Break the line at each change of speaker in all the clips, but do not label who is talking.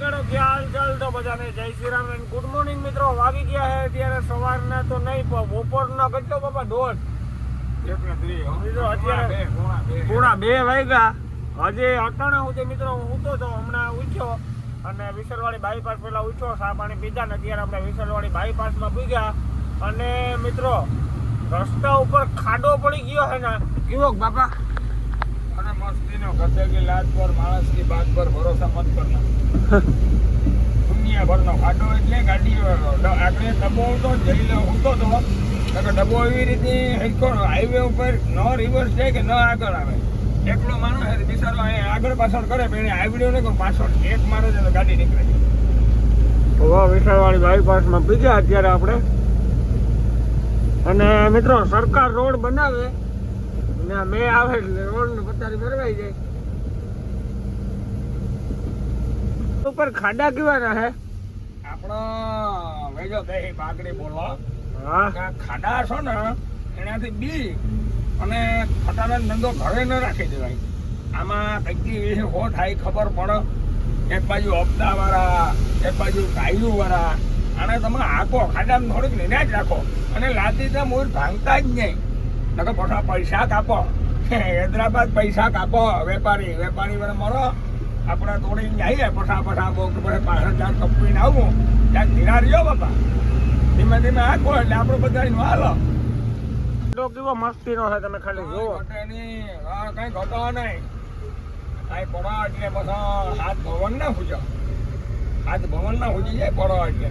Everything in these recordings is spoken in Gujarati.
ખેડૂત क्या हाल चाल तो बजाने जय Shri Ram and good morning मित्रों वागी गया है અત્યારે સવારના તો નહીં પણ બપોરના કેટલો બાપા 1:30 મિત્રો અત્યારે 1:30 વાગ્યા હજી અટાણા સુધી મિત્રો હું ઊઠો તો હમણાં ઉઠ્યો અને વિસલવાડી બાયપાસ પેલા ઉઠ્યો ચા પાણી પીધા ને અત્યારે આપણે વિસલવાડી બાયપાસમાં પૂગ્યા અને મિત્રો રસ્તા ઉપર ખાડો પડી ગયો હે ને કેવો બાપા અને મસ્તીનો ગધેડી લાત પર માણસ की बात पर भरोसा मत करना દુનિયા ભરનો ખાડો એટલે ગાડીઓ આગળ ડબ્બો તો જઈ લે ઉતો તો ડબ્બો એવી રીતે હાઈવે ઉપર ન રિવર્સ જાય કે ન આગળ આવે એકલો માણસ બિચારો આગળ પાછળ કરે પણ એને આવડ્યો ને કે પાછળ એક મારે જ ગાડી નીકળે તો વિશાળવાળી બાયપાસમાં પીગ્યા અત્યારે આપણે અને મિત્રો સરકાર રોડ બનાવે ને મેં આવે એટલે રોડ ને પથારી ભરવાઈ જાય ઉપર ખાડા કેવાના હે આપણો વેજો કહે પાકડી બોલો હા ખાડા છો ને એનાથી બી અને ખટાનો ધંધો ઘરે ન રાખી દેવાય આમાં કઈથી હો થાય ખબર પડે એક બાજુ હપ્તા વાળા એક બાજુ કાયદુ વાળા અને તમે આખો ખાડામાં થોડીક નીને જ રાખો અને લાદી તો મૂળ ભાંગતા જ નહીં નકર પાછા પૈસા કાપો હૈદરાબાદ પૈસા કાપો વેપારી વાળા મળો આપણે તોડીને જઈએ પછા બહુ પાછળ ત્યાં કપીને આવું ત્યાં ધીરા રહ્યો બાપા ધીમે ધીમે આખો એટલે આપણું બધા હાલો કેવો મસ્તીનો છે તમે ખાલી જોવો કઈ ઘટો નહીં કઈ પડો એટલે પછી હાથ ભવન ના પૂજો હાથ ભવન ના પૂજી જાય પડો એટલે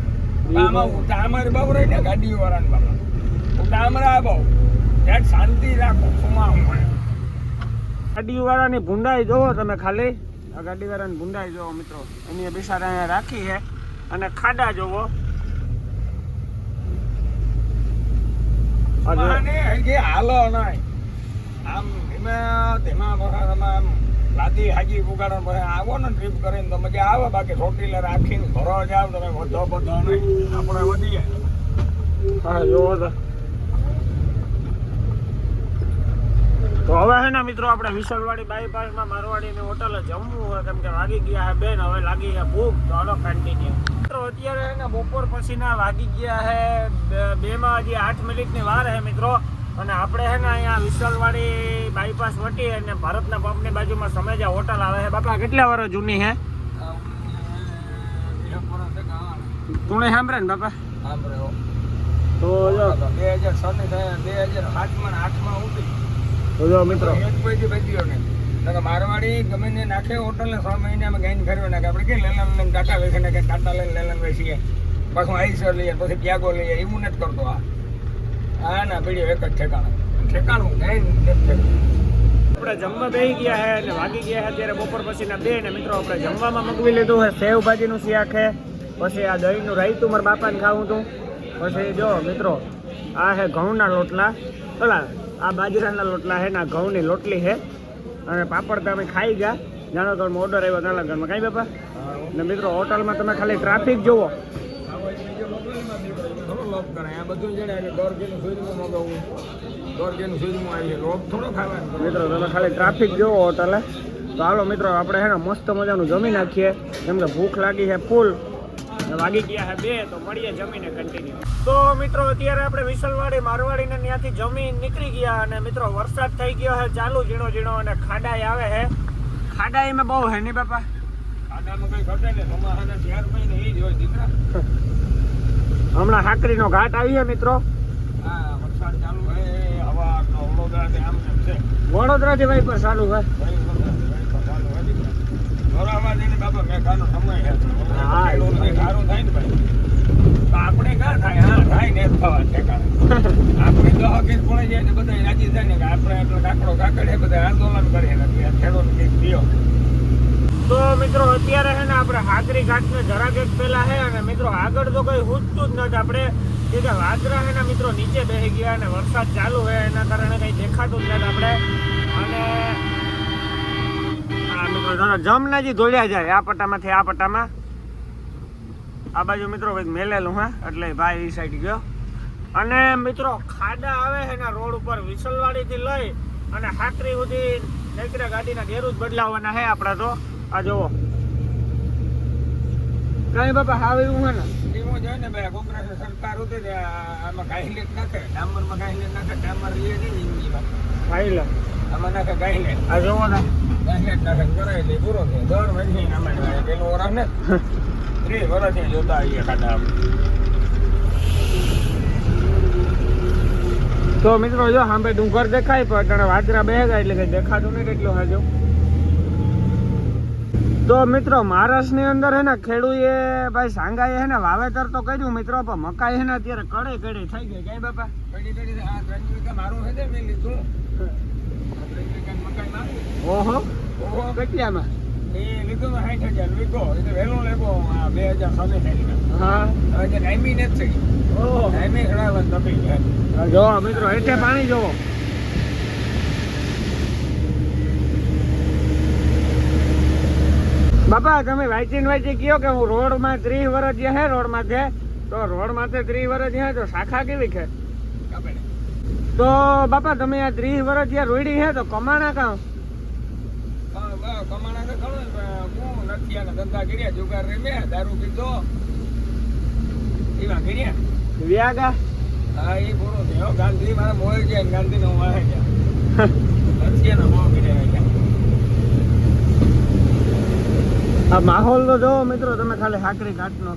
આમાં ઉતામર બહુ રહી ને ગાડીઓ વાળાને બાપા ઉતામરા બહુ ત્યાં શાંતિ રાખો સુમા ગાડીઓ વાળાની ભૂંડાઈ જોવો તમે ખાલી આ ગાડી વાળાની ભૂંડાઈ જોવો મિત્રો એની બિચારા અહીંયા રાખી છે અને ખાડા જોવો હાલો નહીં આમ ધીમા આમ લાદી હાજી ઉગાડો આવો ને ટ્રીપ કરીને તો મજા આવે બાકી ચોટીલા રાખીને ઘરો જાવ તમે વધો બધો નહીં આપણે વધીએ હા જોવો તો હવે હે ને મિત્રો આપણે વિસલવાડી બાયપાસમાં મારવાડીની હોટલે જમવું હોય કેમ કે વાગી ગયા હે બેન હવે લાગી છે ભૂખ તો હાલો કન્ટિન્યુ મિત્રો અત્યારે હે ને બપોર પછીના વાગી ગયા હે 2 માં હજી 8 મિનિટની વાર હે મિત્રો અને આપણે હે ને અહીંયા વિસલવાડી બાયપાસ વટી અને ભારતના પંપની બાજુમાં સમેજા હોટલ આવે છે બાપા કેટલા વર્ષ જૂની હે તું સાંભળે ને બાપા તો જો 2007 માં 8 ઉઠી જો મિત્રો એક પૈકી બચ્યો ને મારવાડી ગમે ને નાખે હોટલ ને 6 મહિનામાં ગાઈને ઘરે નાખે આપણે કે લેલન લઈને ટાટા વેચે ને કે ટાટા લઈને લેલન વેચીએ પાછું આઈસર લઈએ પછી ત્યાગો લઈએ એવું નથી કરતો આ ના પીડી એક જ ઠેકાણું આપણે જમવા બેસી ગયા છે અને વાગી ગયા છે અત્યારે બપોર પછીના 2 ને મિત્રો આપણે જમવામાં મગવી લીધું છે સેવ ભાજીનું શાક છે પછી આ દહીંનું રાયતું મારા બાપાને ખાવું હતું પછી જો મિત્રો આ છે ઘઉંના લોટલા ઓલા આ બાજરાના લોટલા છે ને ઘઉંની લોટલી છે અને પાપડ તમે ખાઈ ગયા જાણો તો ઓર્ડર આવ્યો નાના ઘરમાં કાંઈ બાપા ને મિત્રો હોટલમાં તમે ખાલી ટ્રાફિક જુઓ મિત્રો તમે ખાલી ટ્રાફિક જુઓ હોટલે તો હાલો મિત્રો આપણે છે ને મસ્ત મજાનું જમી નાખીએ કેમ કે ભૂખ લાગી છે ફૂલ વાગી ગયા છે 2 તો મળીએ જમીને કન્ટિન્યુ તો મિત્રો અત્યારે આપણે વિસલવાડી મારવાડીને ત્યાંથી જમીન નીકળી ગયા અને મિત્રો વરસાદ થઈ ગયો છે ચાલુ ઝીણો ઝીણો અને ખાડાઈ આવે છે ખાડાઈ માં બહુ હે ની બાપા ખાડામાં કઈ ઘટે ને સમાહાના 4 મહિને ઈ જ હોય દીકરા હમણાં હાકરીનો ઘાટ આવીએ મિત્રો હા વરસાદ ચાલુ હે હવા વડોદરાથી આમ છે વડોદરાથી ભાઈ પર ચાલુ હે બાપા મેઘાનો સમય હા સારું થાય ને ભાઈ તો આપણે ક્યાં થાય હા થાય ને થવા ઠેકાણે આપણે તો હકીકત પડે જાય ને બધા રાજી થાય ને કે આપણે એટલો કાકડો કાકડે બધા આંદોલન કરીએ ને ખેડૂત કંઈક દિયો તો મિત્રો અત્યારે છે ને આપણે હાકરી ઘાટને જરાક એક પહેલા છે અને મિત્રો આગળ તો કઈ હુજતું જ નથી આપણે કે વાદરા છે ને મિત્રો નીચે બેસી ગયા અને વરસાદ ચાલુ છે એના કારણે કઈ દેખાતું જ નથી આપણે અને જમનાજી દોડ્યા જાય આ પટ્ટામાંથી આ પટ્ટામાં આ બાજુ મિત્રો કંઈક મેલેલું હે એટલે ભાઈ એ સાઈડ ગયો અને મિત્રો ખાડા આવે છે ને રોડ ઉપર વિસલવાડીથી લઈ અને હાકરી સુધી ગાડીના ગેર જ બદલાવવાના છે આપણે તો આ જુઓ
કઈ બાપા હાવ એવું હે ને
એવું જ હોય ને ભાઈ કોંગ્રેસ સરકાર હતી ને આમાં ગાઈલેટ નાખે ડામરમાં ગાઈલેટ નાખે ડામર રીએ નહીં ઇન્જીમાં
ખાઈ લે
આમાં નાખે ગાઈલેટ
આ જોવો ને
ગાઈલેટ નાખે કરાય એટલે પૂરો થાય દર મહિને આમાં પેલું વરસ ને 30 વર્ષથી જોતા આવીએ ખાડા
તો મિત્રો જો સામે ડુંગર દેખાય પણ તને વાદરા બે જાય એટલે કઈ દેખાતું નહીં કેટલું હાજો તો મિત્રો મહારાષ્ટ્રની અંદર હે ને ખેડૂએ ભાઈ સાંગાએ હે ને વાવેતર તો કર્યું મિત્રો પણ મકાઈ હે ને અત્યારે કડે કડે થઈ ગઈ કઈ બાપા
કડી કડી આ 3 વીઘા મારું છે ને મેં લીધું 3 વીઘા મકાઈ મારું
ઓહો
ઓહો
કેટલામાં
એ લીધું 60,000 વીઘો એટલે વહેલો લેવો 2027
હા
હવે જે ટાઈમી નથી થઈ
ઓહો
ટાઈમી ખડાવવા તપી ગયા
જો મિત્રો હેઠે પાણી જોવો બાપા તમે વાંચી કયો કે હું રોડ માં 30 વર્ષ જે હે રોડ માં છે તો રોડ માં 30 વર્ષ હે તો શાખા કેવી છે તો બાપા તમે આ 30 વર્ષ જે રોડી હે તો કમાણા કાં
કમાણા તો ઘણું હું નથી આના ધંધા કર્યા જુગાર રમ્યા દારૂ પીધો એવા કર્યા
વ્યાગા
હા એ પૂરો થયો ગાંધી મારા મોય ગયા ગાંધી નો વાહે ગયા નથી એનો મોહ કર્યા
આ માહોલ તો જોવો મિત્રો તમે ખાલી હાકરી ઘાટનો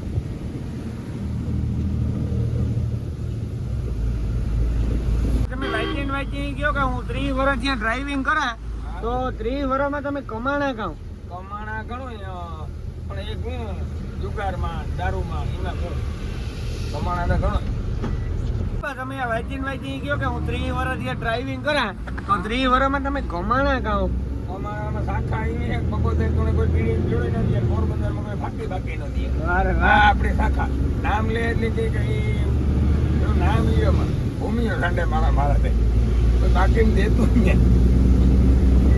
તમે વાંચી ગયો કે હું 30 વર્ષ જ્યાં ડ્રાઇવિંગ કરે તો 30 વર્ષમાં તમે કમાણા કાં
કમાણા ઘણું પણ એ ગુણ જુગારમાં દારૂમાં એમાં ગુણ કમાણા તો ઘણો
તમે આ વાંચી ગયો કે હું 30 વર્ષ જ્યાં ડ્રાઇવિંગ કરે તો 30 વર્ષમાં તમે કમાણા કાં
અમારામાં શાખા આવી છે બગોદર કોને કોઈ પીડી જોડે નથી પોરબંદરમાં કોઈ ફાકી બાકી નથી
અરે
હા આપણી શાખા નામ લે એટલે કે એનું નામ લ્યોમાં ભૂમિયો ઠંડે મારા તે કોઈ બાકી દેતું ને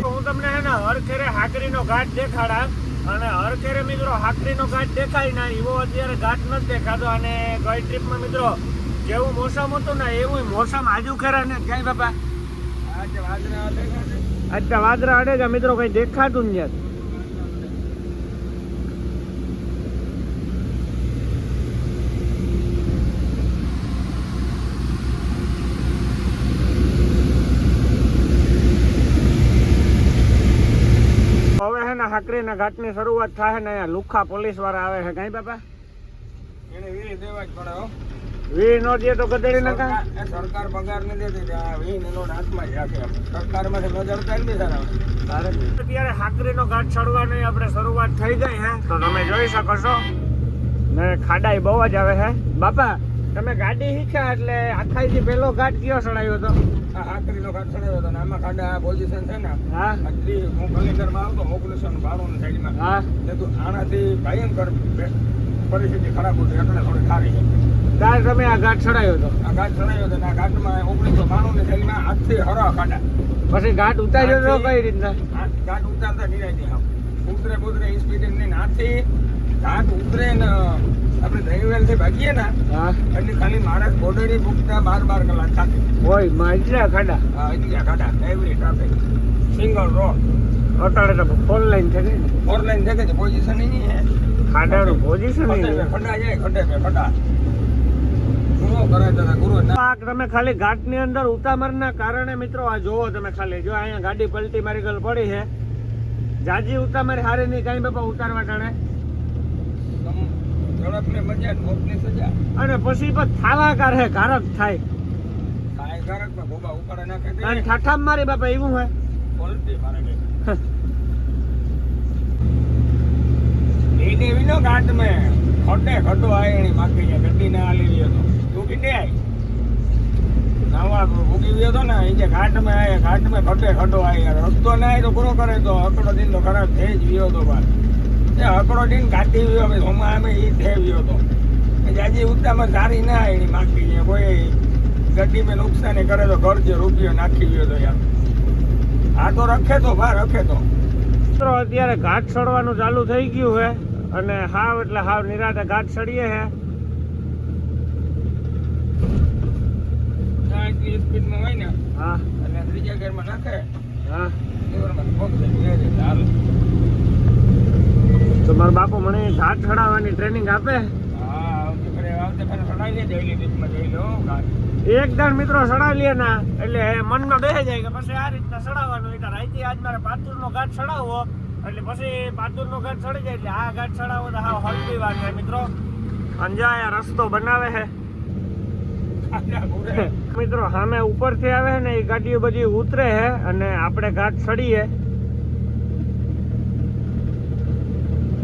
હું તમને હે ને હરખેરે હાકરીનો ઘાટ દેખાડા અને હરખેરે મિત્રો હાકરીનો ઘાટ દેખાય ને એવો અત્યારે ઘાટ નથી દેખાતો અને ગઈ ટ્રીપમાં મિત્રો જેવું મોસમ હતું ને એવું મોસમ આજુ ખેરા ને ક્યાંય બાપા
આજે વાદળા દેખાશે
અચ્છા વાદળા અડે છે મિત્રો કઈ દેખાતું જ નથી હવે હે ને હાકરીના ઘાટની શરૂઆત થાય ને અહીંયા લુખા પોલીસ વાળા આવે છે કઈ બાપા
એને વીર દેવા જ પડે હો
વી નો દે તો ગધેડી નકા
સરકાર પગાર ન દેતી આ વી નો હાથમાં જ રાખે સરકારમાંથી નજર કાઢી દે સારા
અત્યારે હાકરીનો ઘાટ ચડવાની આપણે શરૂઆત થઈ ગઈ હે તો તમે જોઈ શકો છો ને ખાડાઈ બહુ જ આવે છે બાપા તમે ગાડી શીખ્યા એટલે આખાઈથી પેલો ઘાટ કયો ચડાવ્યો હતો
આ હાકરીનો ઘાટ ચડાવ્યો હતો ને આમાં ખાડા પોઝિશન છે ને
હા
હું કલેક્ટરમાં આવતો 1992 સાઈડમાં
હા
તો આનાથી ભયંકર પરિસ્થિતિ ખરાબ હતી એટલે થોડી સારી છે
ત્યારે તમે આ ઘાટ ચડાવ્યો હતો
આ ઘાટ ચડાવ્યો હતો આ ઘાટમાં 1992 સાઈડમાં હાથથી હરા ખાડા
પછી ઘાટ ઉતાર્યો હતો કઈ રીતના
ઘાટ ઉતારતા નિરાય ઉતરે પુતરે સ્પીડ નહીં હાથથી ઘાટ ઉતરે ને આપણે દહીંવેલ થી ભાગીએ ને
હા
એટલે ખાલી માણસ બોર્ડરી ભૂખતા 12 કલાક થાકે
હોય માજરા ખાડા
હા એટલે ખાડા એવરી ટ્રાફિક સિંગલ રોડ
અટાડે તો ફોર લાઈન છે ને
4 લાઈન છે કે પોઝિશન નહીં હે
ખાડાનું પોઝિશન
ખડા જાય ખડે પે ખડા ગુરુ કરે તો ગુરુ ના
તમે ખાલી ઘાટની અંદર ઉતામરના કારણે મિત્રો આ જોવો તમે ખાલી જો અહીંયા ગાડી પલટી મારી ગલ પડી છે જાજી ઉતામર હારે નહીં કઈ બાપા ઉતારવા ટાણે
ઝડપને મજા મોતની સજા
અને પછી પણ થાવાકાર હે કારક થાય
થાય ઘરકમાં ગોબા ઉપાડે નાખે
અને ઠાઠામ મારી બાપા એવું હોય
પલટી મારે ગઈ એની વિનો ઘાટ મે ખોટે ખટો આયણી માખી ને ગड्डी ને આલી રહ્યો તો તું કિને આઈ નાવા ભૂગી ગયો તો ને એ જે ઘાટ મે આયા ઘાટ મે ખોટે ખટો આયા રસ્તો ના આય તો પૂરો કરે તો અકડો દિન તો ખરાબ થઈ જ ગયો તો બાર એ અકડો દિન કાઢી ગયો મે હોમા અમે ઈ થઈ ગયો તો જાજી ઉતામાં સારી ના આયણી માખી ને કોઈ ગड्डी મે નુકસાન કરે તો ઘર જે રૂપિયો નાખી ગયો તો યાર આ તો રખે તો બહાર રખે તો
મિત્રો અત્યારે ઘાટ ચડવાનું ચાલુ થઈ ગયું છે અને હાવ એટલે હાવ નિરાતે ઘાટ ચડીએ છે
એટલી સ્પીડમાં હોય ને
હા
અને ત્રીજા ગેરમાં નાખે
હા
એવરમાં પગ છે ચાલ
તો મારો બાપુ મને ઘાટ ચડાવવાની ટ્રેનિંગ આપે.
હા, આવતે ફરે ચડાવી લે, ડેઈલી ટ્રીપમાં જઈ લો ઘાટ.
એક દાણ મિત્રો ચડાવી લે ના એટલે મનમાં બેસી જાય કે પછી આ રીતના ચડાવવાનું. એટલે અહીંથી આજ મારે પાતુરનો ઘાટ ચડાવવો એટલે પછી પાતુરનો ઘાટ ચડી જાય એટલે આ ઘાટ ચડાવવો તો હા હળવી વાત છે મિત્રો. અંજાયા રસ્તો બનાવે છે મિત્રો. સામે ઉપરથી આવે છે ને એ ગાડીઓ બધી ઉતરે છે અને આપણે ઘાટ ચડીએ.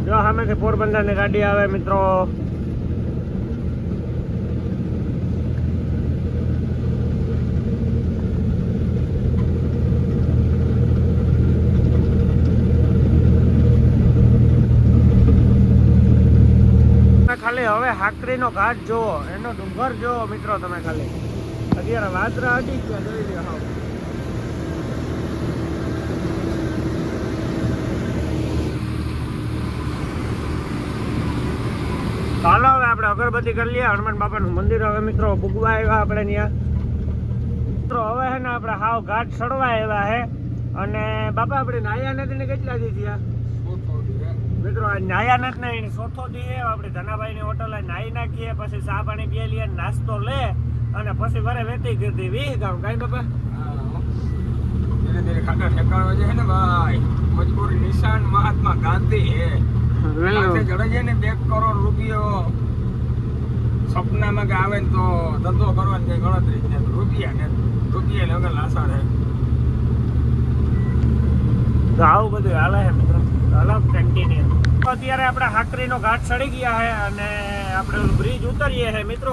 જો સામેથી પોરબંદર ની ગાડી આવે મિત્રો. ખાલી હવે હાકરીનો ઘાટ જોવો, એનો ડુંગર જોવો મિત્રો તમે ખાલી. અત્યારે વાદરા અડી ગયા જોઈ લ્યો હાવ. ચાલો હવે આપણે અગરબત્તી કરી લઈએ. હનુમાન બાપાનું મંદિર હવે મિત્રો ભૂગવા આવ્યા આપણે ત્યાં મિત્રો. હવે છે ને આપણે હાવ ઘાટ ચડવા આવ્યા છે અને બાપા આપણે નાયા નથી ને કેટલા દી થયા મિત્રો? આ નાયા નથી ને એની ચોથો દી છે. આપણે ધનાભાઈ ની હોટલે નાહી નાખીએ, પછી ચા પાણી પી લઈએ, નાસ્તો લે અને પછી વરે વેતી કરી 20 ગામ કઈ બાપા.
ધીરે ધીરે ખાટા ઠેકાણો છે ને ભાઈ. મજબૂરી નિશાન મહાત્મા ગાંધી હે. જડે ને 2 કરોડ રૂપિયો સપનામાં કે આવે ને તો ધંધો કરવાની કઈ ગણતરી જ નથી. રૂપિયા લગન લાસા રહે.
તો આવું બધું હાલે છે મિત્રો. હાલો કન્ટિન્યુ. અત્યારે આપણે હાકરીનો ઘાટ ચડી ગયા છે અને આપણે બ્રિજ ઉતરીએ છે મિત્રો.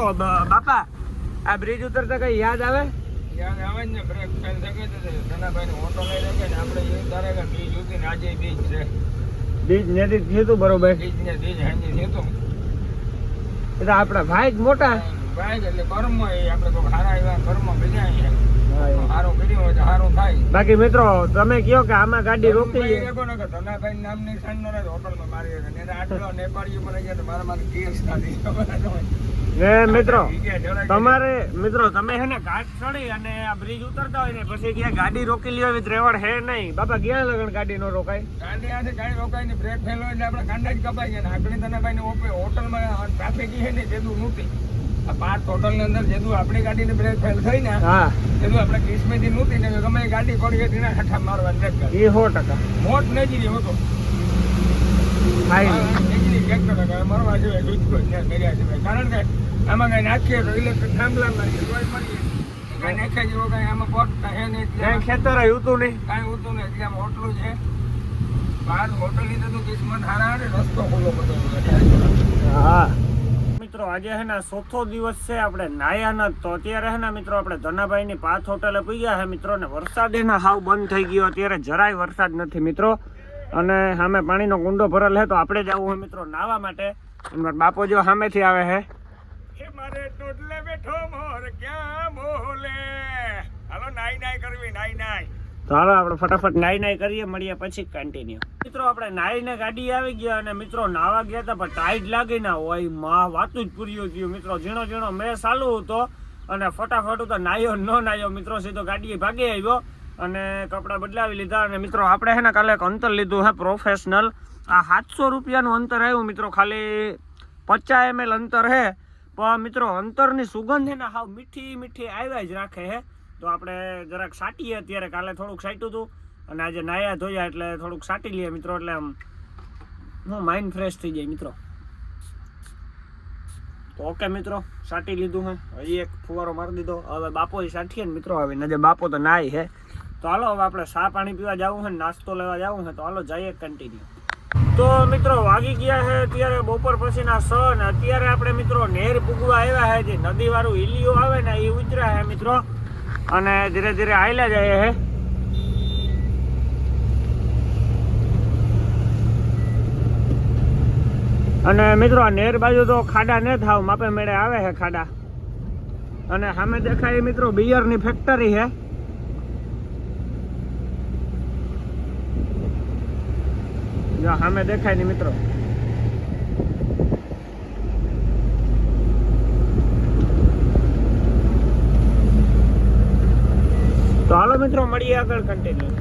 બાપા આ બ્રિજ ઉતરતા કઈ યાદ આવે?
યાદ આવે ને બ્રેક ફેલ થઈ ગઈ તો ધનાભાઈ ની હોટલ લઈ રાખે ને આપણે એ તારે કે બીજ ઉતરીને આજે બીજ છે.
બીજ નથી થયું બરોબર.
બીજ ને બીજ હાંજી થયું
એટલે આપણા ભાઈ જ મોટા
ભાઈ એટલે કર્મ એ આપણે કોઈ હારા એવા કર્મ બીજા સારું કર્યું હોય તો સારું થાય.
બાકી મિત્રો તમે કયો કે આમાં ગાડી રોકી લઈએ.
ધનાભાઈ નામની નિશાન નો હોટલમાં મારી આટલો નેપાળીઓ મને ગયા મારા મારે કેસ નથી.
મિત્રો તમારે મિત્રો તમે છે ને ઘાટ ચડી અને આ બ્રિજ ઉતરતા હોય ને પછી ક્યાં ગાડી રોકી લ્યો એવી ત્રેવડ હે નહીં બાપા. ક્યાં લગન ગાડી નો રોકાય?
ગાડી આથી ગાડી રોકાય ને બ્રેક ફેલ હોય એટલે આપણે કાંડા જ કપાઈ ગયા. આગળ ધનાભાઈ ની હોટલમાં ટ્રાફિક છે ને જેટલું નહોતી. આ 5 હોટલ ની અંદર જેટલું આપણી ગાડીને બ્રેક ફેલ થઈ ને એટલું આપણે કિસ્મેથી નહોતી ને ગમે ગાડી પડી હતી ને ઠઠ્ઠા મારવા બ્રેક ફેલ.
એ 100%
મોટ નજીવી હતો. મરવા જોઈએ કારણ કે આમાં કઈ નાખીએ તો ઇલેક્ટ્રિક થાંભલા મારીએ તો મરીએ. કઈ નાખ્યા જેવો કઈ આમાં પોટ હે નહીં.
ખેતર ઉતું નહીં
કાંઈ ઉતું નહીં. એટલે આમ હોટલું છે. 5 હોટલ ની તો કિસ્મત હારા ને રસ્તો ખુલ્લો બધો.
હા મિત્રો આજે છે ને ચોથો દિવસ છે. આપણે નાયા ન તો અત્યારે છે ને મિત્રો આપણે ધનાભાઈ ની 5 હોટલે પીયા છે મિત્રો. ને વરસાદ એના હાવ બંધ થઈ ગયો. અત્યારે જરાય વરસાદ નથી મિત્રો. અને સામે પાણીનો કુંડો ભરેલ છે તો આપણે જવું હોય મિત્રો નાહવા માટે. બાપો જો સામેથી આવે છે.
મારે ટોટલે બેઠો મોર ક્યાં બોલે. હાલો નાઈ કરવી નાઈ.
તો હાલો આપણે ફટાફટ નાઈ કરીએ. મળીએ પછી કન્ટિન્યુ. મિત્રો આપણે નાઈને ગાડી આવી ગયા અને મિત્રો નાવા ગયા હતા પણ ટાઈટ લાગી ના હોય માં વાતું જ પૂર્યું થયું મિત્રો. ઝીણો મેં ચાલુ હતો અને ફટાફટ તો નાયો ન નાયો મિત્રો. સીધો ગાડીએ ભાગી આવ્યો અને કપડાં બદલાવી લીધા. અને મિત્રો આપણે છે ને કાલે એક અંતર લીધું છે પ્રોફેશનલ. આ 700 રૂપિયાનું અંતર આવ્યું મિત્રો. ખાલી 50 ml અંતર છે પણ મિત્રો અંતરની સુગંધ છે ને હાવ મીઠી આવ્યા જ રાખે છે. તો આપણે જરાક સાટીએ અત્યારે. કાલે થોડુંક સાટ્યું હતું અને આજે નાયા ધોયા એટલે થોડુંક સાટી લઈએ મિત્રો. એટલે આમ માઇન્ડ ફ્રેશ થઈ જાય મિત્રો. તો ઓકે મિત્રો સાટી લીધું હે. હજી એક ફુવારો મારી દીધો. હવે બાપો સાટીએ ને મિત્રો. હવે નજર બાપો તો નાય છે. તો હાલો હવે આપણે ચા પાણી પીવા જવું છે, નાસ્તો લેવા જવું છે. તો હાલો જઈએ કન્ટિન્યુ. તો મિત્રો વાગી ગયા છે અત્યારે બપોર પછીના 6 ને અત્યારે આપણે મિત્રો નેર પૂગવા આવ્યા છે. જે નદી વાળું હિલીઓ આવે ને એ ઉતર્યા છે મિત્રો. અને ધીરે ધીરે આયલા જાય છે. અને મિત્રો આ નેર બાજુ તો ખાડા ને થાવ માપે મેળે આવે છે ખાડા. અને સામે દેખાય મિત્રો બિયરની ફેક્ટરી છે. સામે દેખાય ને મિત્રો. તો હાલો મિત્રો મળીએ આગળ કન્ટિન્યુ.